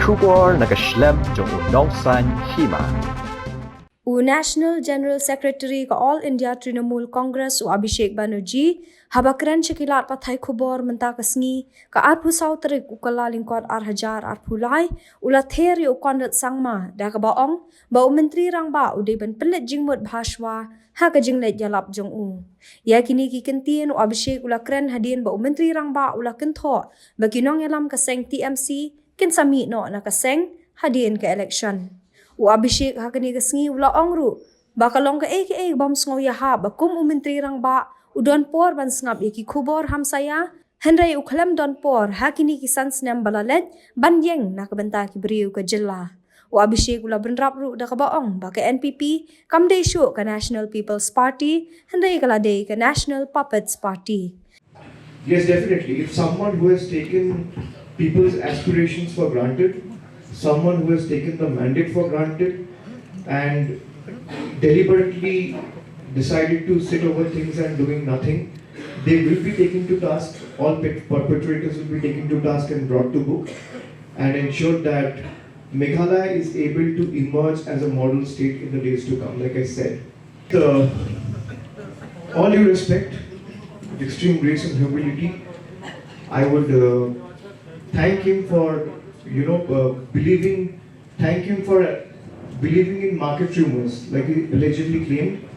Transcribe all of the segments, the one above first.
Khubor Snem jong Nongsan Hima. National General Secretary ka All India Trinamool Congress Abhishek Banerjee habakran shakilat pathai Khubor menta kasngi ka arpu sautrik ukala lingkot hajar arpulai ula theri Conrad sangma da ka baong ba menteri rang ba ude ban pelet jingmut bhashwa ha ka jinglet jalap jong u ya kini ki kentien Abhishek ula kren hadien ba menteri rang ba ula kentho ba kinong yalam ka seng TMC kin sami no na ka seng hadien ka election Abhishek hakani kasngi ula ongru bakalong ka aka bam sngaw ya ha bakum menteri rang ba udon por ban snap ki Khubor Hamsaïa Hynrei ukhalam don por hakini kisan Snem balalet ban yeng na kabenta ki beriu ka jilla Abhishek ula benrap ru da ka baong ba ka NPP kamde shu ka National People's Party Hynrei kalade ka National Puppets Party. Yes, definitely. If someone who has taken people's aspirations for granted, someone who has taken the mandate for granted and deliberately decided to sit over things and doing nothing, they will be taken to task, all perpetrators will be taken to task and brought to book and ensure that Meghalaya is able to emerge as a model state in the days to come, like I said. All due respect, with extreme grace and humility, I would thank him for thank him for believing in market rumors, like he allegedly claimed.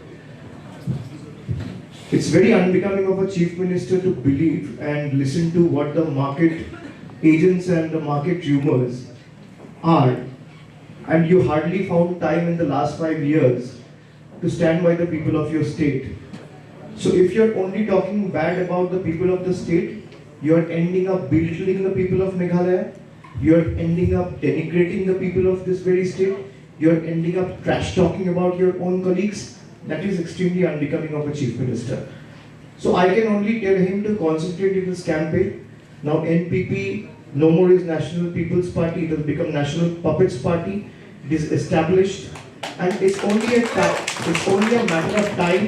It's very unbecoming of a chief minister to believe and listen to what the market agents and the market rumors are, and you hardly found time in the last 5 years to stand by the people of your state. So if you're only talking bad about the people of the state, you're ending up belittling the people of Meghalaya, you're ending up denigrating the people of this very state, you're ending up trash talking about your own colleagues. That is extremely unbecoming of a chief minister. So I can only tell him to concentrate in his campaign. Now NPP no more is National People's Party, it has become National Puppets Party. It is established, and it's only a matter of time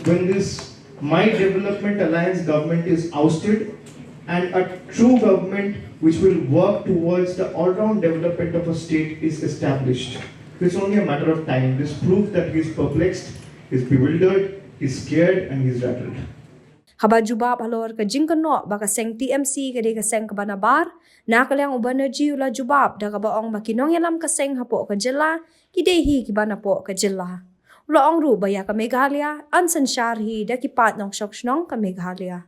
when this My Development Alliance government is ousted and a true government which will work towards the all-round development of a state is established. It's only a matter of time. This proves that he is perplexed, he is bewildered, he is scared, and he is rattled. Haba jubab halor ka jingkano baka seng TMC kade ka seng kabanabar nakalang Banerjee ula jubab da ka baong makinong yalam ka seng hapo ka jilla kidehi kibana po ka jilla ula ong ru baya ka Meghalaya ansan sharhi da kipat nong shokshnong ka Meghalaya.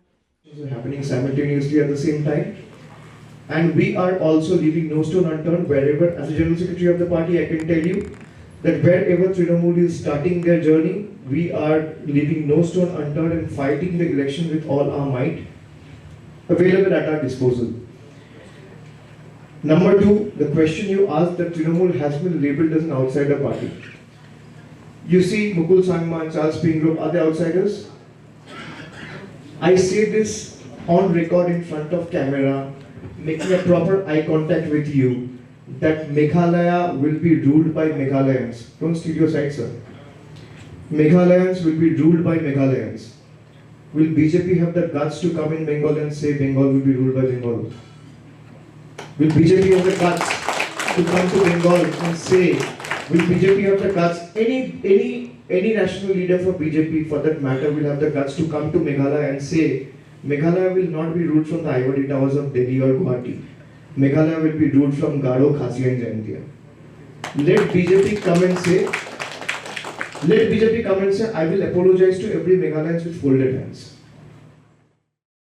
Happening simultaneously at the same time, and we are also leaving no stone unturned wherever, as a General Secretary of the party, I can tell you that wherever Trinamool is starting their journey, we are leaving no stone unturned and fighting the election with all our might available at our disposal. Number two, the question you asked that Trinamool has been labelled as an outsider party. You see, Mukul Sangma and Charles Pingrove are the outsiders. I say this on record in front of camera, making a proper eye contact with you, that Meghalaya will be ruled by Meghalayans. Don't steal your side, sir. Meghalayans will be ruled by Meghalayans. Will BJP have the guts to come in Bengal and say Bengal will be ruled by Bengal? Will BJP have the guts to come to Bengal and say, will BJP have the guts, any national leader for BJP for that matter will have the guts to come to Meghalaya and say, Meghalaya will not be ruled from the ivory towers of Delhi or Guwahati. Meghalaya will be ruled from Garo, Khasi and Jaintia. Let BJP come and say, I will apologize to every Meghalayan with folded hands.